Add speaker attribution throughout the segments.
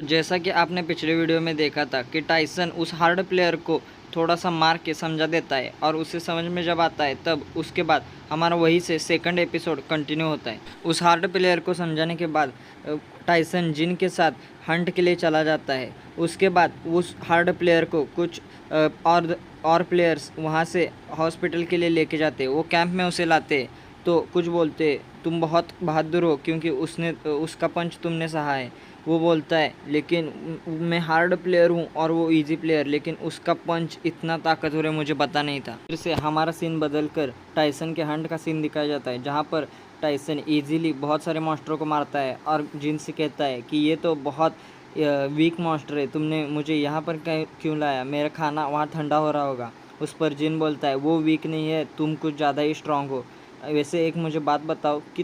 Speaker 1: जैसा कि आपने पिछले वीडियो में देखा था कि टाइसन उस हार्ड प्लेयर को थोड़ा सा मार के समझा देता है और उसे समझ में जब आता है तब उसके बाद हमारा वही से सेकंड एपिसोड कंटिन्यू होता है। उस हार्ड प्लेयर को समझाने के बाद टाइसन जिन के साथ हंट के लिए चला जाता है। उसके बाद उस हार्ड प्लेयर को कुछ और प्लेयर्स वहाँ से हॉस्पिटल के लिए लेके जाते हैं। वो कैंप में उसे लाते तो कुछ बोलते तुम बहुत बहादुर हो क्योंकि उसने उसका पंच तुमने सहा है। वो बोलता है लेकिन मैं हार्ड प्लेयर हूँ और वो इजी प्लेयर, लेकिन उसका पंच इतना ताकतवर है मुझे पता नहीं था। फिर से हमारा सीन बदल कर टाइसन के हंट का सीन दिखाया जाता है, जहाँ पर टाइसन इजीली बहुत सारे मॉन्स्टरों को मारता है और जिन से कहता है कि ये तो बहुत वीक मॉन्स्टर है, तुमने मुझे यहाँ पर क्यों लाया, मेरा खाना वहाँ ठंडा हो रहा होगा। उस पर जिन बोलता है वो वीक नहीं है, तुम कुछ ज़्यादा ही स्ट्रांग हो। वैसे एक मुझे बात बताओ कि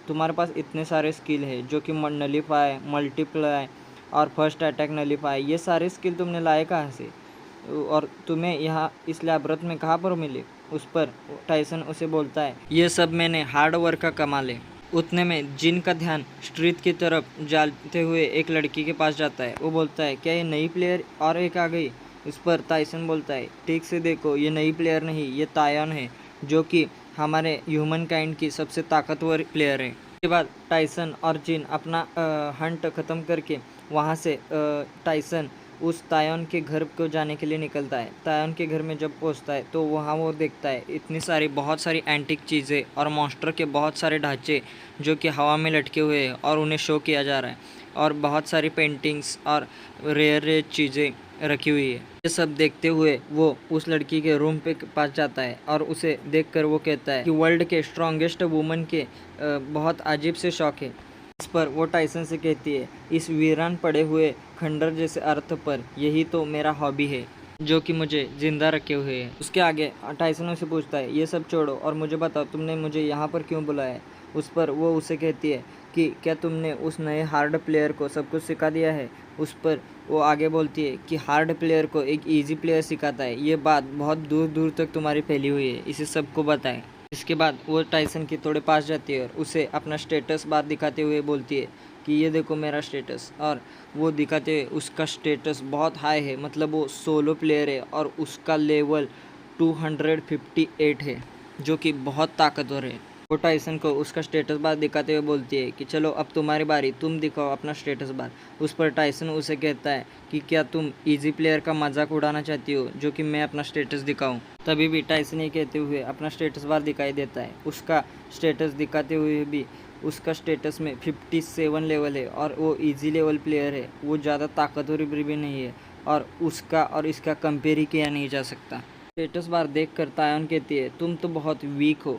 Speaker 1: तुम्हारे पास इतने सारे स्किल है जो कि नलीफाई, मल्टीप्लाई और फर्स्ट अटैक नलीफाई, ये सारे स्किल तुमने लाए कहाँ से और तुम्हें यहाँ इस लैब्रोथ में कहाँ पर मिले। उस पर टाइसन उसे बोलता है ये सब मैंने हार्ड वर्क का कमाल है। उतने में जिन का ध्यान स्ट्रीट की तरफ जाते हुए एक लड़की के पास जाता है। वो बोलता है क्या ये नई प्लेयर और एक आ गई। उस पर टाइसन बोलता है ठीक से देखो, ये नई प्लेयर नहीं, ये तायन है जो कि हमारे ह्यूमन काइंड की सबसे ताकतवर प्लेयर है। उसके बाद टाइसन और जिन अपना हंट ख़त्म करके वहाँ से टाइसन उस तायन के घर को जाने के लिए निकलता है। तायन के घर में जब पहुँचता है तो वहाँ वो देखता है इतनी सारी बहुत सारी एंटिक चीज़ें और मॉन्स्टर के बहुत सारे ढांचे जो कि हवा में लटके हुए हैं और उन्हें शो किया जा रहा है, और बहुत सारी पेंटिंग्स और रेयर रेयर चीज़ें रखी हुई है। ये सब देखते हुए वो उस लड़की के रूम पे पास जाता है और उसे देखकर वो कहता है कि वर्ल्ड के स्ट्रॉन्गेस्ट वुमन के बहुत अजीब से शौक है। इस पर वो टाइसन से कहती है इस वीरान पड़े हुए खंडर जैसे अर्थ पर यही तो मेरा हॉबी है जो कि मुझे जिंदा रखे हुए है। उसके आगे टाइसन उसे पूछता है ये सब छोड़ो और मुझे बताओ तुमने मुझे यहाँ पर क्यों बुलाया है। उस पर वो उसे कहती है कि क्या तुमने उस नए हार्ड प्लेयर को सब कुछ सिखा दिया है। उस पर वो आगे बोलती है कि हार्ड प्लेयर को एक इजी प्लेयर सिखाता है, ये बात बहुत दूर दूर तक तुम्हारी फैली हुई है, इसे सबको बताएं। इसके बाद वो टाइसन के थोड़े पास जाती है और उसे अपना स्टेटस बार दिखाते हुए बोलती है कि ये देखो मेरा स्टेटस। और वो दिखाते हुए उसका स्टेटस बहुत हाई है, मतलब वो सोलो प्लेयर है और उसका लेवल 258 है जो कि बहुत ताकतवर है। वो टाइसन को उसका स्टेटस बार दिखाते हुए बोलती है कि चलो अब तुम्हारी बारी, तुम दिखाओ अपना स्टेटस बार। उस पर टाइसन उसे कहता है कि क्या तुम इजी प्लेयर का मजाक उड़ाना चाहती हो जो कि मैं अपना स्टेटस दिखाऊं। तभी भी टाइसन ये कहते हुए अपना स्टेटस बार दिखाई देता है। उसका स्टेटस दिखाते हुए भी उसका स्टेटस में 57 लेवल है और वो इजी लेवल प्लेयर है, वो ज़्यादा ताकतवर भी नहीं है और उसका और इसका कंपेयर ही किया नहीं जा सकता। स्टेटस बार देख कर तायन कहती है तुम तो बहुत वीक हो।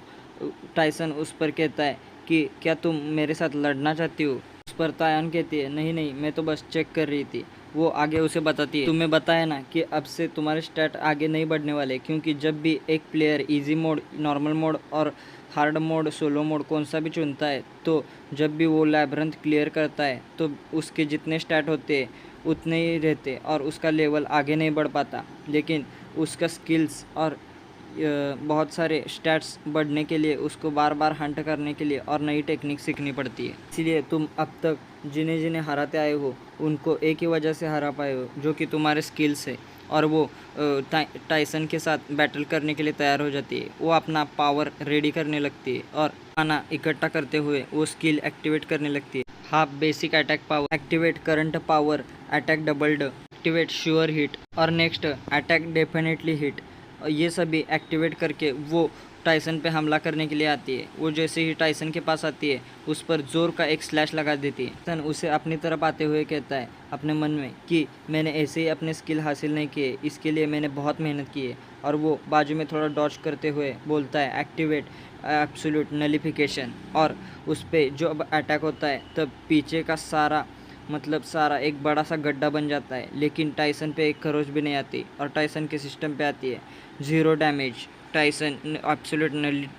Speaker 1: टाइसन उस पर कहता है कि क्या तुम मेरे साथ लड़ना चाहती हो। उस पर तायन कहती है नहीं नहीं, मैं तो बस चेक कर रही थी। वो आगे उसे बताती है तुम्हें बताया ना कि अब से तुम्हारे स्टैट आगे नहीं बढ़ने वाले, क्योंकि जब भी एक player easy mode, normal mode और हार्ड मोड, सोलो मोड कौन सा भी चुनता है, तो जब भी वो लैब्रिंथ क्लियर करता है तो उसके जितने स्टैट होते हैं उतने ही रहते और उसका लेवल आगे नहीं बढ़ पाता। लेकिन उसका स्किल्स और बहुत सारे स्टैट्स बढ़ने के लिए उसको बार बार हंट करने के लिए और नई टेक्निक सीखनी पड़ती है। इसीलिए तुम अब तक जिन्हें जिन्हें हराते आए हो उनको एक ही वजह से हरा पाए हो, जो कि तुम्हारे स्किल्स है। और वो टाइसन के साथ बैटल करने के लिए तैयार हो जाती है। वो अपना पावर रेडी करने लगती है और खाना इकट्ठा करते हुए वो स्किल एक्टिवेट करने लगती है। Half basic attack power, activate current power, attack doubled, activate sure hit और नेक्स्ट अटैक डेफिनेटली हिट। ये सभी एक्टिवेट करके वो टाइसन पे हमला करने के लिए आती है। वो जैसे ही टाइसन के पास आती है उस पर जोर का एक स्लैश लगा देती है। टाइसन उसे अपनी तरफ आते हुए कहता है अपने मन में कि मैंने ऐसे ही अपने स्किल हासिल नहीं किए, इसके लिए मैंने बहुत मेहनत की है। और वो बाजू में थोड़ा डॉज करते हुए बोलता है एक्टिवेट एब्सोल्यूट नलिफिकेशन। और उस पर जो अब अटैक होता है तब पीछे का सारा एक बड़ा सा गड्ढा बन जाता है, लेकिन टाइसन पे एक खरोच भी नहीं आती और टाइसन के सिस्टम पे आती है 0 डैमेज। Tyson absolute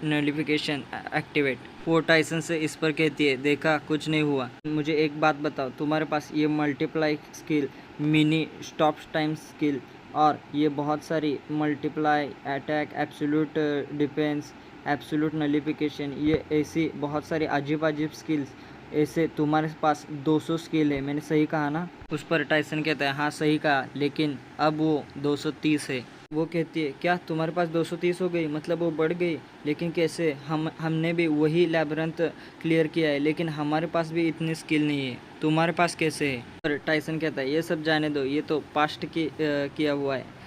Speaker 1: नलिफिकेशन activate. वो टाइसन से इस पर कहती है देखा कुछ नहीं हुआ, मुझे एक बात बताओ, तुम्हारे पास ये multiply skill, mini stop time skill और ये बहुत सारी multiply, attack, absolute defence, absolute नलिफिकेशन, ये ऐसी बहुत सारी अजीब अजीब स्किल्स ऐसे तुम्हारे पास 200 स्किल है, मैंने सही कहा ना? उस पर टाइसन कहता है हाँ सही कहा, लेकिन अब वो 230 है। वो कहती है क्या तुम्हारे पास 230 हो गई, मतलब वो बढ़ गई? लेकिन कैसे? हमने भी वही लैबिरिंथ क्लियर किया है, लेकिन हमारे पास भी इतनी स्किल नहीं है, तुम्हारे पास कैसे है? पर टाइसन कहता है ये सब जाने दो, ये तो पास्ट की किया हुआ है।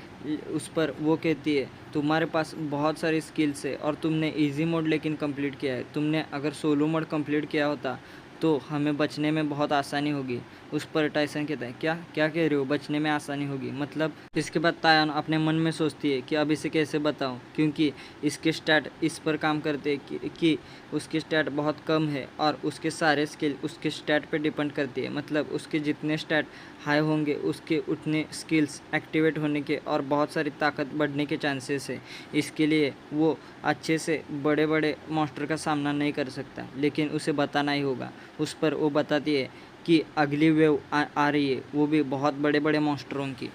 Speaker 1: उस पर वो कहती है तुम्हारे पास बहुत सारी स्किल्स है और तुमने इजी मोड लेकिन कंप्लीट किया है। तुमने अगर सोलो मोड कंप्लीट किया होता तो हमें बचने में बहुत आसानी होगी। उस पर टाइसन कहता है क्या क्या कह रहे हो, बचने में आसानी होगी मतलब? इसके बाद तायन अपने मन में सोचती है कि अब इसे कैसे बताऊं, क्योंकि इसके स्टैट इस पर काम करते हैं कि उसके स्टैट बहुत कम है और उसके सारे स्किल उसके स्टैट पे डिपेंड करती है। मतलब उसके जितने स्टैट हाई होंगे उसके उतने स्किल्स एक्टिवेट होने के और बहुत सारी ताकत बढ़ने के चांसेस है। इसके लिए वो अच्छे से बड़े बड़े मॉन्स्टर का सामना नहीं कर सकता, लेकिन उसे बताना ही होगा। उस पर वो बताती है कि अगली वेव आ रही है, वो भी बहुत बड़े बड़े मॉन्स्टरों की।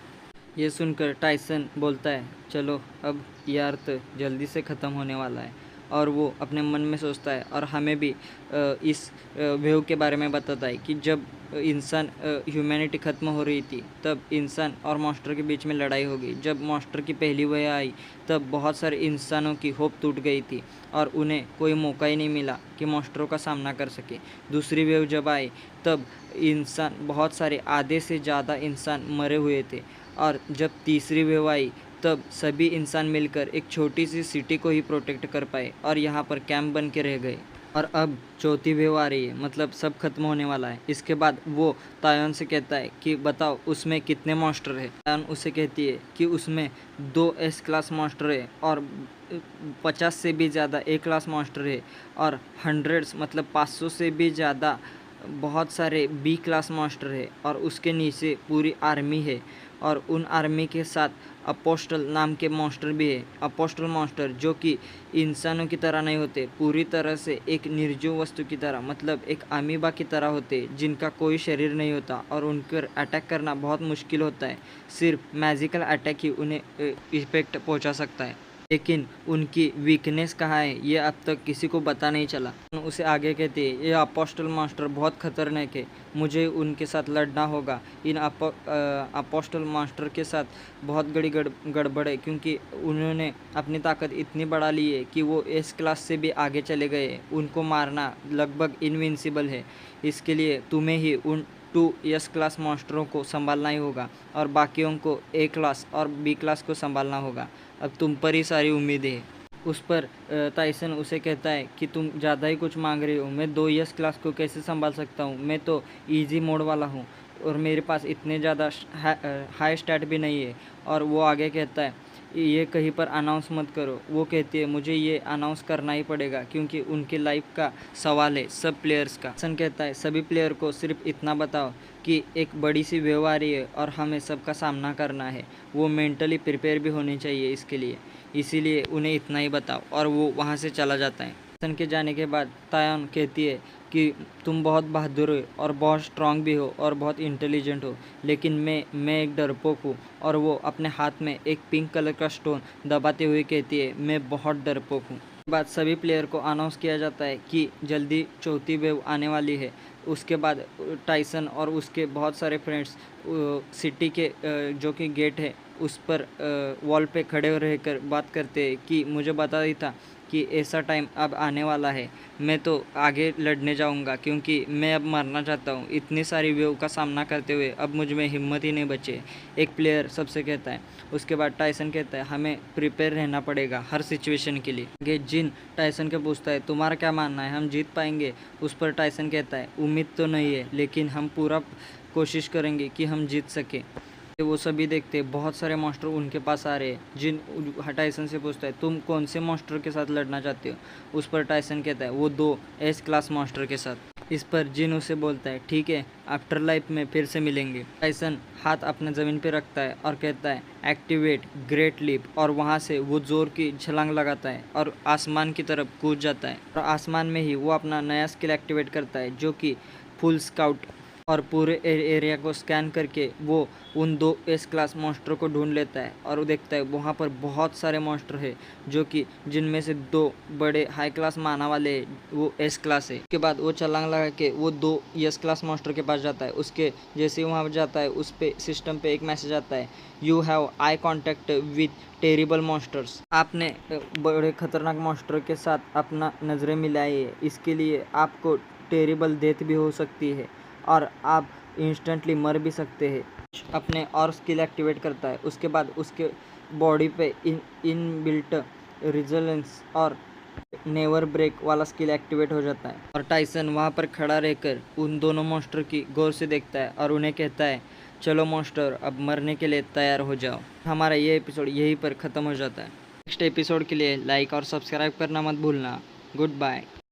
Speaker 1: ये सुनकर टाइसन बोलता है चलो अब ये अर्थ जल्दी से ख़त्म होने वाला है। और वो अपने मन में सोचता है और हमें भी इस वेव के बारे में बताता है कि जब इंसान ह्यूमैनिटी ख़त्म हो रही थी तब इंसान और मॉन्स्टर के बीच में लड़ाई हो गई। जब मॉन्स्टर की पहली वेव आई तब बहुत सारे इंसानों की होप टूट गई थी और उन्हें कोई मौका ही नहीं मिला कि मॉन्स्टरों का सामना कर सके। दूसरी वेव जब आई तब इंसान बहुत सारे आधे से ज़्यादा इंसान मरे हुए थे और जब तीसरी वेव आई तब सभी इंसान मिलकर एक छोटी सी सिटी को ही प्रोटेक्ट कर पाए और यहाँ पर कैंप बन के रह गए। और अब चौथी वेव आ रही है, मतलब सब खत्म होने वाला है। इसके बाद वो तायन से कहता है कि बताओ उसमें कितने मॉन्स्टर है। तायन उसे कहती है कि उसमें 2 एस क्लास मॉन्स्टर है और 50 से भी ज़्यादा ए क्लास मॉन्स्टर है और हंड्रेड्स मतलब 500 से भी ज़्यादा बहुत सारे बी क्लास मॉन्स्टर है और उसके नीचे पूरी आर्मी है और उन आर्मी के साथ अपोस्टल नाम के मॉन्स्टर भी है। अपोस्टल मॉन्स्टर जो कि इंसानों की तरह नहीं होते, पूरी तरह से एक निर्जीव वस्तु की तरह, मतलब एक अमीबा की तरह होते जिनका कोई शरीर नहीं होता और उन पर अटैक करना बहुत मुश्किल होता है। सिर्फ मैजिकल अटैक ही उन्हें इफेक्ट पहुंचा सकता है। लेकिन उनकी वीकनेस कहाँ है ये अब तक किसी को पता नहीं चला। उसे आगे कहते हैं ये अपोस्टल मॉन्स्टर बहुत खतरनाक है, मुझे उनके साथ लड़ना होगा। इन अपोस्टल मॉन्स्टर के साथ बहुत बड़ी गड़बड़ है, क्योंकि उन्होंने अपनी ताकत इतनी बढ़ा ली है कि वो एस क्लास से भी आगे चले गए। उनको मारना लगभग इनविंसिबल है। इसके लिए तुम्हें ही उन 2 एस क्लास मॉन्स्टरों को संभालना ही होगा और बाकियों को ए क्लास और बी क्लास को संभालना होगा। अब तुम पर ही सारी उम्मीदें हैं। उस पर टाइसन उसे कहता है कि तुम ज़्यादा ही कुछ मांग रहे हो, मैं 2 एस क्लास को कैसे संभाल सकता हूँ, मैं तो इजी मोड वाला हूँ और मेरे पास इतने ज़्यादा हाई स्टैट भी नहीं है। और वो आगे कहता है ये कहीं पर अनाउंस मत करो। वो कहती है मुझे ये अनाउंस करना ही पड़ेगा क्योंकि उनके लाइफ का सवाल है सब प्लेयर्स का। सन कहता है सभी प्लेयर को सिर्फ इतना बताओ कि एक बड़ी सी वेव आ रही है और हमें सबका सामना करना है। वो मेंटली प्रिपेयर भी होनी चाहिए इसके लिए, इसीलिए उन्हें इतना ही बताओ। और वो वहाँ से चला जाता है। सन के जाने के बाद तायन कहती है कि तुम बहुत बहादुर हो और बहुत स्ट्रांग भी हो और बहुत इंटेलिजेंट हो, लेकिन मैं एक डरपोक हूँ। और वो अपने हाथ में एक पिंक कलर का स्टोन दबाते हुए कहती है मैं बहुत डरपोक हूँ। बाद सभी प्लेयर को अनाउंस किया जाता है कि जल्दी चौथी वेव आने वाली है। उसके बाद टाइसन और उसके बहुत सारे फ्रेंड्स सिटी के जो कि गेट है उस पर वॉल पे खड़े रहकर बात करते हैं कि मुझे बता ही था कि ऐसा टाइम अब आने वाला है, मैं तो आगे लड़ने जाऊंगा क्योंकि मैं अब मरना चाहता हूँ। इतनी सारी वेव का सामना करते हुए अब मुझ में हिम्मत ही नहीं बचे, एक प्लेयर सबसे कहता है। उसके बाद टाइसन कहता है हमें प्रिपेयर रहना पड़ेगा हर सिचुएशन के लिए। आगे जिन टाइसन के पूछता है तुम्हारा क्या मानना है, हम जीत पाएंगे? उस पर टाइसन कहता है उम्मीद तो नहीं है, लेकिन हम पूरा कोशिश करेंगे कि हम जीत सके। वो सभी देखते हैं बहुत सारे मॉन्स्टर उनके पास आ रहे हैं। जिन टाइसन से पूछता है तुम कौन से मॉन्स्टर के साथ लड़ना चाहते हो? उस पर टाइसन कहता है वो 2 एस क्लास मॉन्स्टर के साथ। इस पर जिन उसे बोलता है ठीक है आफ्टर लाइफ में फिर से मिलेंगे। टाइसन हाथ अपने ज़मीन पर रखता है और कहता है एक्टिवेट ग्रेट लीप, और वहाँ से वो जोर की छलांग लगाता है और आसमान की तरफ कूद जाता है। और आसमान में ही वो अपना नया स्किल एक्टिवेट करता है जो कि फुल स्काउट। और पूरे एरिया को स्कैन करके वो उन 2 एस क्लास मॉन्स्टर को ढूंढ लेता है और वो देखता है वहाँ पर बहुत सारे मॉन्स्टर है जो कि जिनमें से 2 बड़े हाई क्लास माना वाले वो एस क्लास है। उसके बाद वो छलांग लगा के वो 2 एस क्लास मॉन्स्टर के पास जाता है। उसके जैसे ही वहाँ पर जाता है उस पे सिस्टम पे एक मैसेज आता है, you have eye contact with terrible monsters. आपने बड़े खतरनाक मॉन्स्टर के साथ अपना नज़रें मिलाई है, इसके लिए आपको टेरिबल डेथ भी हो सकती है और आप इंस्टेंटली मर भी सकते हैं। अपने और स्किल एक्टिवेट करता है। उसके बाद उसके बॉडी पे इन बिल्ट रिजिलेंस और नेवर ब्रेक वाला स्किल एक्टिवेट हो जाता है और टाइसन वहाँ पर खड़ा रहकर उन दोनों मॉन्स्टर की गौर से देखता है और उन्हें कहता है, चलो मॉन्स्टर अब मरने के लिए तैयार हो जाओ। हमारा ये एपिसोड यहीं पर ख़त्म हो जाता है। नेक्स्ट एपिसोड के लिए लाइक और सब्सक्राइब करना मत भूलना। Good bye.